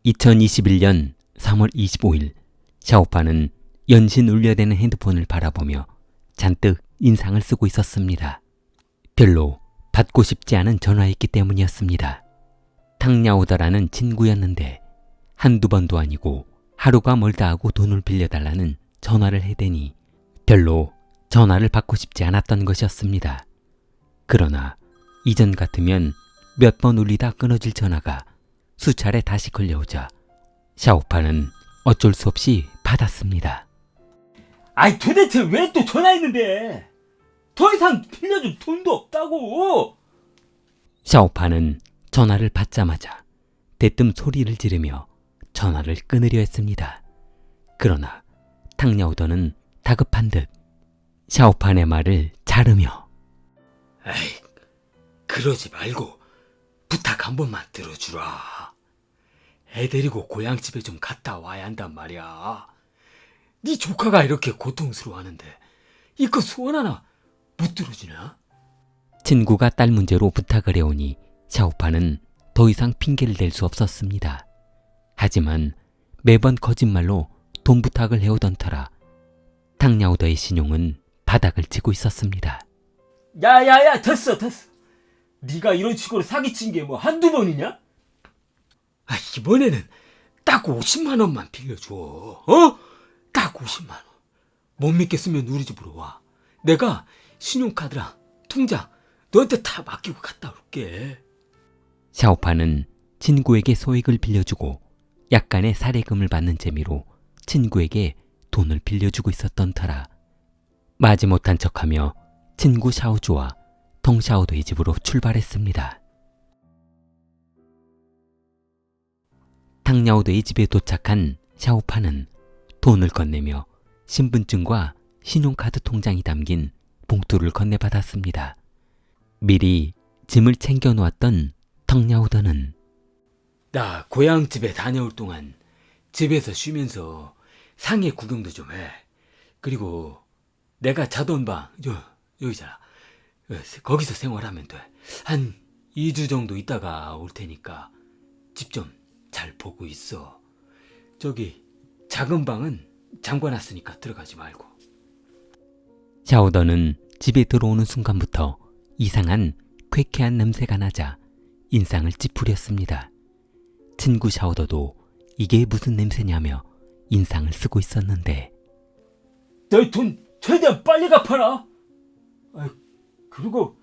2021년 3월 25일 샤오파는 연신 울려대는 핸드폰을 바라보며 잔뜩 인상을 쓰고 있었습니다. 별로 받고 싶지 않은 전화였기 때문이었습니다. 탕야오다라는 친구였는데 한두 번도 아니고 하루가 멀다 하고 돈을 빌려달라는 전화를 해대니 별로 전화를 받고 싶지 않았던 것이었습니다. 그러나 이전 같으면 몇 번 울리다 끊어질 전화가 수차례 다시 걸려오자 샤오파는 어쩔 수 없이 받았습니다. 아이 도대체 왜 또 전화했는데? 더 이상 빌려줄 돈도 없다고. 샤오파는 전화를 받자마자 대뜸 소리를 지르며 전화를 끊으려 했습니다. 그러나 탕야오더는 다급한 듯 샤오판의 말을 자르며 에이, 그러지 말고 부탁 한 번만 들어주라. 애 데리고 고향집에 좀 갔다 와야 한단 말이야. 네 조카가 이렇게 고통스러워하는데 이거 소원 하나 못 들어주냐? 친구가 딸 문제로 부탁을 해오니 샤오파는 더 이상 핑계를 댈 수 없었습니다. 하지만 매번 거짓말로 돈 부탁을 해오던 터라 탕야오더의 신용은 바닥을 치고 있었습니다. 야야야 됐어. 네가 이런 식으로 사기친 게 뭐 한두 번이냐? 아, 이번에는 딱 50만 원만 빌려줘. 어? 딱 50만 원. 못 믿겠으면 우리 집으로 와. 내가 신용카드랑 통장 너한테 다 맡기고 갔다 올게. 샤오파는 친구에게 소액을 빌려주고 약간의 사례금을 받는 재미로 친구에게 돈을 빌려주고 있었던 터라 마지못한 척하며 친구 샤오주와 덩샤오도의 집으로 출발했습니다. 탕야오도의 집에 도착한 샤오파는 돈을 건네며 신분증과 신용카드 통장이 담긴 봉투를 건네받았습니다. 미리 짐을 챙겨놓았던 탕야오더는 나 고향집에 다녀올 동안 집에서 쉬면서 상해 구경도 좀 해. 그리고 내가 자던 방 여기잖아. 거기서 생활하면 돼. 한 2주 정도 있다가 올 테니까 집 좀 잘 보고 있어. 저기 작은 방은 잠궈놨으니까 들어가지 말고. 샤오더는 집에 들어오는 순간부터 이상한 쾌쾌한 냄새가 나자 인상을 찌푸렸습니다. 친구 샤오더도 이게 무슨 냄새냐며 인상을 쓰고 있었는데 너희 돈 최대한 빨리 갚아라. 그리고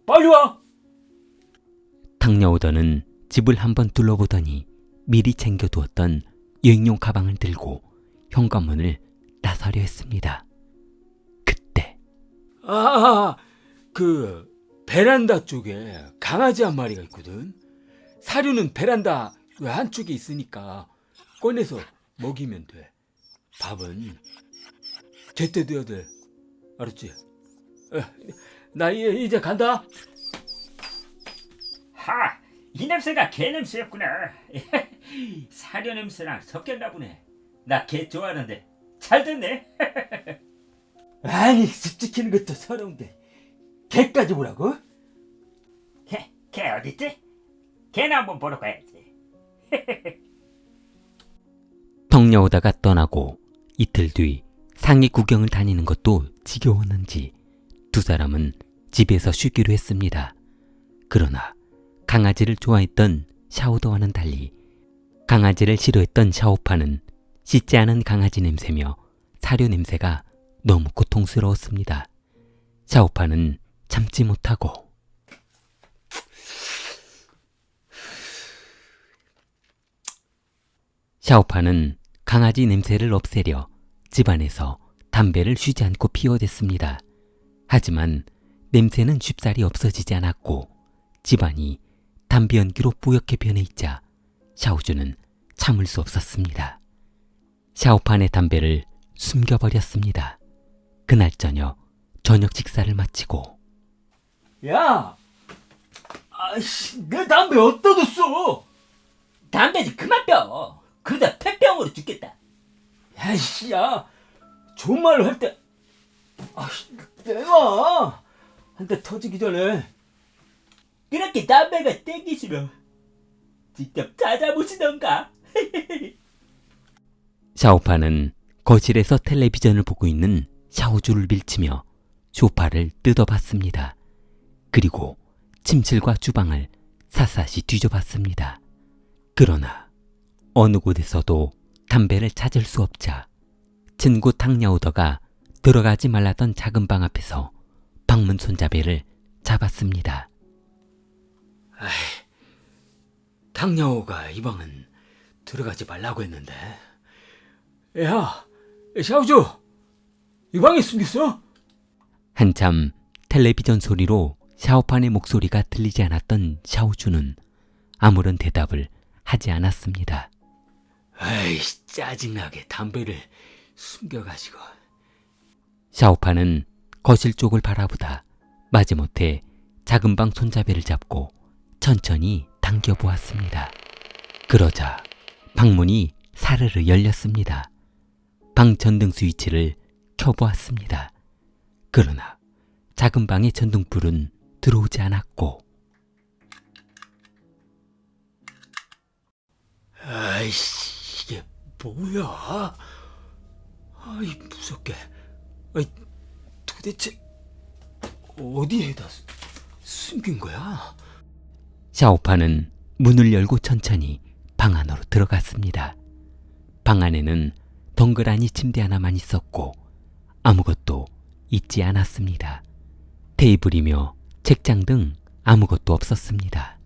빨리 와. 탕야오더는 집을 한번 둘러보더니 미리 챙겨두었던 여행용 가방을 들고 현관문을 나서려 했습니다. 그때 그 베란다 쪽에 강아지 한 마리가 있거든. 사료는 베란다 한쪽에 있으니까 꺼내서 먹이면 돼. 밥은 제때 돼야 돼. 알았지? 나 이제 간다. 하! 이 냄새가 개 냄새였구나. 사료 냄새랑 섞였나 보네. 나 개 좋아하는데 잘 됐네. 아니 집 지키는 것도 서러운데 개까지 보라고? 개 어딨지? 개나 한번 보러 가야지. 덩녀오다가 떠나고 이틀 뒤 상해 구경을 다니는 것도 지겨웠는지 두 사람은 집에서 쉬기로 했습니다. 그러나 강아지를 좋아했던 샤오더와는 달리 강아지를 싫어했던 샤오파는 씻지 않은 강아지 냄새며 사료 냄새가 너무 고통스러웠습니다. 샤오파는 참지 못하고 샤오파는 강아지 냄새를 없애려 집안에서 담배를 쉬지 않고 피워댔습니다. 하지만 냄새는 쉽사리 없어지지 않았고 집안이 담배 연기로 뿌옇게 변해 있자 샤오주는 참을 수 없었습니다. 샤오판의 담배를 숨겨버렸습니다. 그날 저녁 식사를 마치고 야, 아이씨, 내 담배 어디다 뒀어? 담배 좀 그만 펴. 그러다 폐병으로 죽겠다. 야이씨야, 좋은 말로 할 때, 내가 한 대 터지기 전에 그렇게 담배가 땡기시면 직접 찾아보시던가. 샤오파는 거실에서 텔레비전을 보고 있는 샤오주를 밀치며 소파를 뜯어봤습니다. 그리고 침실과 주방을 샅샅이 뒤져봤습니다. 그러나 어느 곳에서도 담배를 찾을 수 없자 친구 탕야오더가 들어가지 말라던 작은 방 앞에서 방문 손잡이를 잡았습니다. 탕야오가 이 방은 들어가지 말라고 했는데. 야, 샤오주, 이 방에 숨겼어? 한참 텔레비전 소리로 샤오판의 목소리가 들리지 않았던 샤오주는 아무런 대답을 하지 않았습니다. 아이씨, 짜증나게 담배를 숨겨가지고. 샤오판은 거실 쪽을 바라보다 마지못해 작은 방 손잡이를 잡고 천천히 당겨보았습니다. 그러자 방문이 사르르 열렸습니다. 방 전등 스위치를 켜보았습니다. 그러나 작은 방의 전등불은 들어오지 않았고, 아이씨, 이게 뭐야? 아이, 무섭게. 아이, 도대체 어디에다 숨긴 거야? 샤오판은 문을 열고 천천히 방 안으로 들어갔습니다. 방 안에는 덩그라니 침대 하나만 있었고 아무것도 있지 않았습니다. 테이블이며 책장 등 아무것도 없었습니다.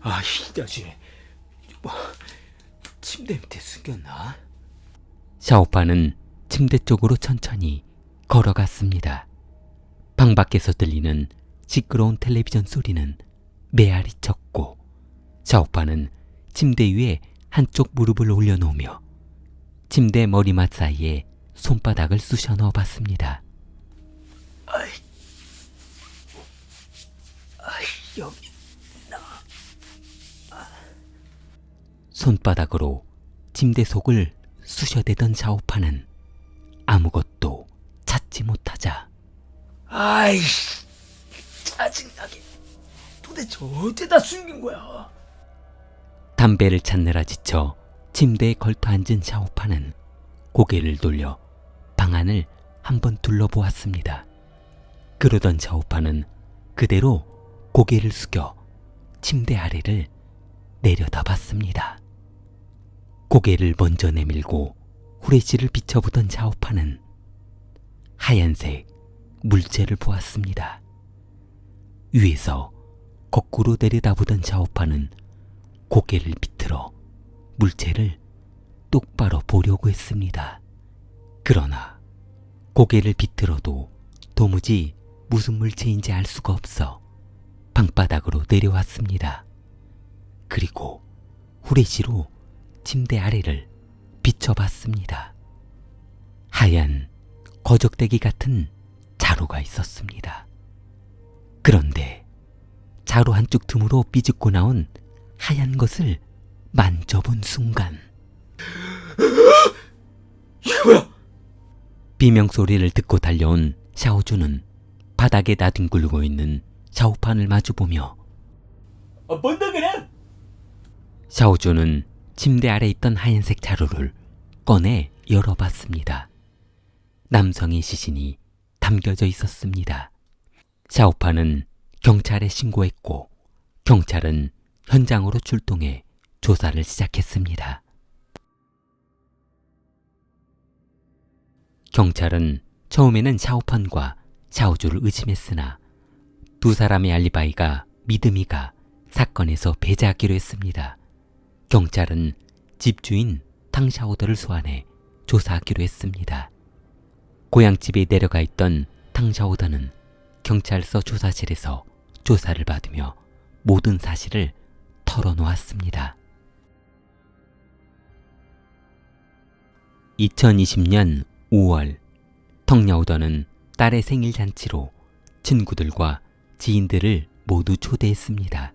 아, 이 자식. 뭐, 침대 밑에 숨겼나? 샤오판은 침대 쪽으로 천천히 걸어갔습니다. 방 밖에서 들리는 시끄러운 텔레비전 소리는 메아리 쳤고 샤오판은 침대 위에 한쪽 무릎을 올려놓으며 침대 머리맡 사이에 손바닥을 쑤셔 넣어봤습니다. 여기. 손바닥으로 침대 속을 쑤셔대던 샤오판은 아무것도 찾지 못하자 아이씨, 짜증나게. 도대체 어디다 숨긴 거야? 담배를 찾느라 지쳐 침대에 걸터 앉은 샤오판은 고개를 돌려 방 안을 한번 둘러보았습니다. 그러던 샤오판은 그대로 고개를 숙여 침대 아래를 내려다봤습니다. 고개를 먼저 내밀고 후레쉬를 비춰보던 샤오판은 하얀색 물체를 보았습니다. 위에서 거꾸로 내려다보던 샤오판은 고개를 비틀어 물체를 똑바로 보려고 했습니다. 그러나 고개를 비틀어도 도무지 무슨 물체인지 알 수가 없어 방바닥으로 내려왔습니다. 그리고 후레쉬로 침대 아래를 비춰봤습니다. 하얀 거적대기 같은 자루가 있었습니다. 그런데 자루 한쪽 틈으로 삐집고 나온 하얀 것을 만져본 순간 이게 뭐야? 비명소리를 듣고 달려온 샤오주는 바닥에 나뒹굴고 있는 샤오판을 마주보며 뭔데 그래? 샤오주는 침대 아래 있던 하얀색 자루를 꺼내 열어봤습니다. 남성의 시신이 담겨져 있었습니다. 샤오판은 경찰에 신고했고 경찰은 현장으로 출동해 조사를 시작했습니다. 경찰은 처음에는 샤오판과 샤오주를 의심했으나 두 사람의 알리바이가 믿음이가 사건에서 배제하기로 했습니다. 경찰은 집주인 탕샤오더를 소환해 조사하기로 했습니다. 고향집에 내려가 있던 탕샤오더는 경찰서 조사실에서 조사를 받으며 모든 사실을 털어놓았습니다. 2020년 5월 텅야오더는 딸의 생일 잔치로 친구들과 지인들을 모두 초대했습니다.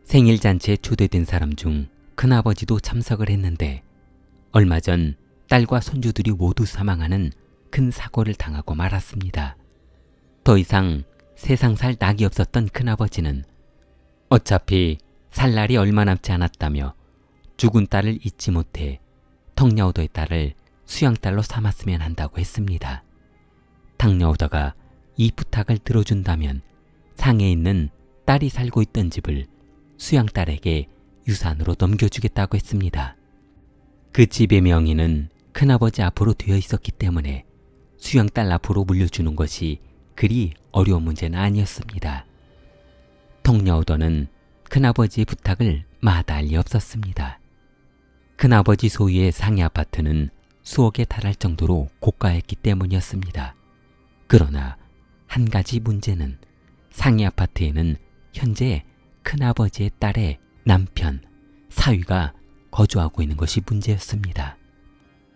생일 잔치에 초대된 사람 중 큰아버지도 참석을 했는데 얼마 전 딸과 손주들이 모두 사망하는 큰 사고를 당하고 말았습니다. 더 이상 세상 살 낙이 없었던 큰아버지는 어차피 살 날이 얼마 남지 않았다며 죽은 딸을 잊지 못해 텅야오더의 딸을 수양딸로 삼았으면 한다고 했습니다. 탕야오더가 이 부탁을 들어준다면 상해에 있는 딸이 살고 있던 집을 수양딸에게 유산으로 넘겨주겠다고 했습니다. 그 집의 명의는 큰아버지 앞으로 되어 있었기 때문에 수양딸 앞으로 물려주는 것이 그리 어려운 문제는 아니었습니다. 텅야오더는 큰아버지의 부탁을 마다할 리 없었습니다. 큰아버지 소유의 상해 아파트는 수억에 달할 정도로 고가였기 때문이었습니다. 그러나 한 가지 문제는 상해 아파트에는 현재 큰아버지의 딸의 남편, 사위가 거주하고 있는 것이 문제였습니다.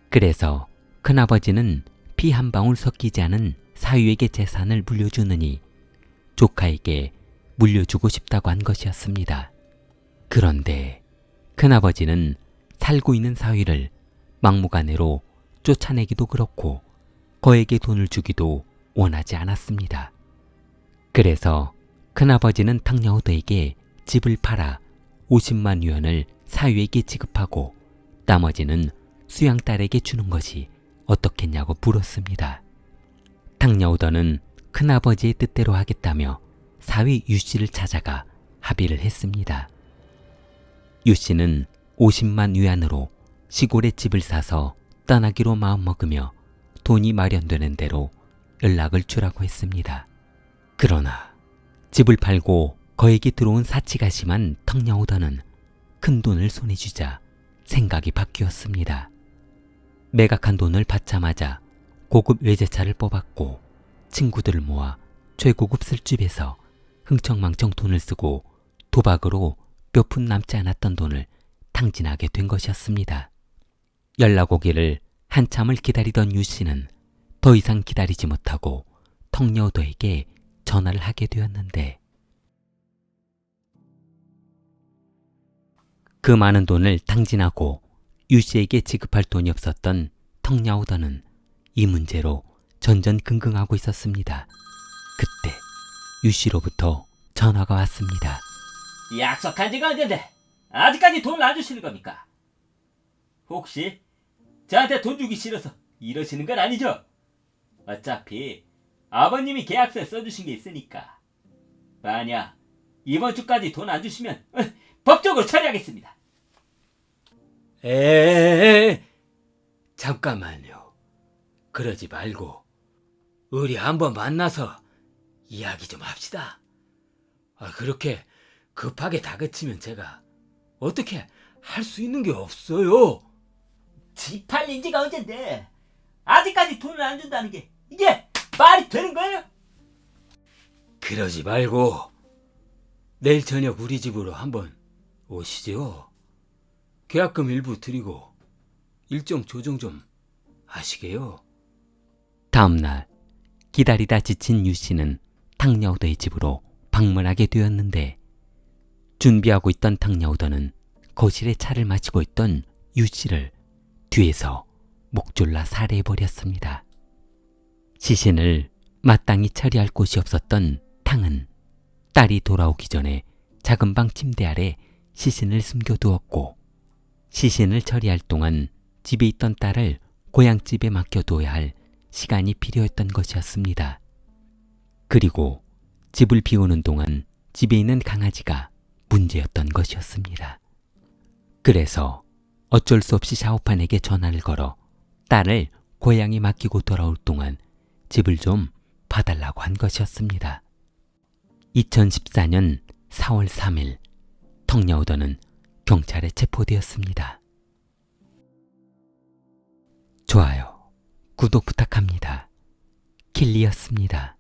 그래서 큰아버지는 피 한 방울 섞이지 않은 사위에게 재산을 물려주느니 조카에게 물려주고 싶다고 한 것이었습니다. 그런데 큰아버지는 살고 있는 사위를 막무가내로 쫓아내기도 그렇고 거액의 돈을 주기도 원하지 않았습니다. 그래서 큰아버지는 탕야오더에게 집을 팔아 50만 위안을 사위에게 지급하고 나머지는 수양딸에게 주는 것이 어떻겠냐고 물었습니다. 탕야오더는 큰아버지의 뜻대로 하겠다며 사위 유씨를 찾아가 합의를 했습니다. 유씨는 50만 위안으로 시골에 집을 사서 떠나기로 마음먹으며 돈이 마련되는 대로 연락을 주라고 했습니다. 그러나 집을 팔고 거액이 들어온 사치가 심한 텅야오더는 큰 돈을 손에 쥐자 생각이 바뀌었습니다. 매각한 돈을 받자마자 고급 외제차를 뽑았고 친구들을 모아 최고급 술집에서 흥청망청 돈을 쓰고 도박으로 몇 푼 남지 않았던 돈을 탕진하게 된 것이었습니다. 연락 오기를 한참을 기다리던 유씨는 더 이상 기다리지 못하고 텅야오더에게 전화를 하게 되었는데 그 많은 돈을 탕진하고 유씨에게 지급할 돈이 없었던 텅야오더는 이 문제로 전전긍긍하고 있었습니다. 그때 유씨로부터 전화가 왔습니다. 약속한 지가 언젠데 아직까지 돈을 안 주시는 겁니까? 혹시 저한테 돈 주기 싫어서 이러시는 건 아니죠? 어차피 아버님이 계약서에 써주신 게 있으니까 만약 이번 주까지 돈 안 주시면 법적으로 처리하겠습니다. 잠깐만요. 그러지 말고 우리 한번 만나서 이야기 좀 합시다. 그렇게 급하게 다그치면 제가 어떻게 할 수 있는 게 없어요. 집 팔린 지가 언젠데 아직까지 돈을 안 준다는 게 이게 말이 되는 거예요? 그러지 말고 내일 저녁 우리 집으로 한번 오시죠. 계약금 일부 드리고 일정 조정 좀 하시게요. 다음날 기다리다 지친 유씨는 탕야오더의 집으로 방문하게 되었는데 준비하고 있던 탕야오더는 거실에 차를 마시고 있던 유씨를 뒤에서 목졸라 살해해버렸습니다. 시신을 마땅히 처리할 곳이 없었던 탕은 딸이 돌아오기 전에 작은 방 침대 아래 시신을 숨겨두었고 시신을 처리할 동안 집에 있던 딸을 고향집에 맡겨둬야 할 시간이 필요했던 것이었습니다. 그리고 집을 비우는 동안 집에 있는 강아지가 문제였던 것이었습니다. 그래서 어쩔 수 없이 샤오판에게 전화를 걸어 딸을 고향에 맡기고 돌아올 동안 집을 좀 봐달라고 한 것이었습니다. 2014년 4월 3일 텅야오더는 경찰에 체포되었습니다. 좋아요, 구독 부탁합니다. 킬리였습니다.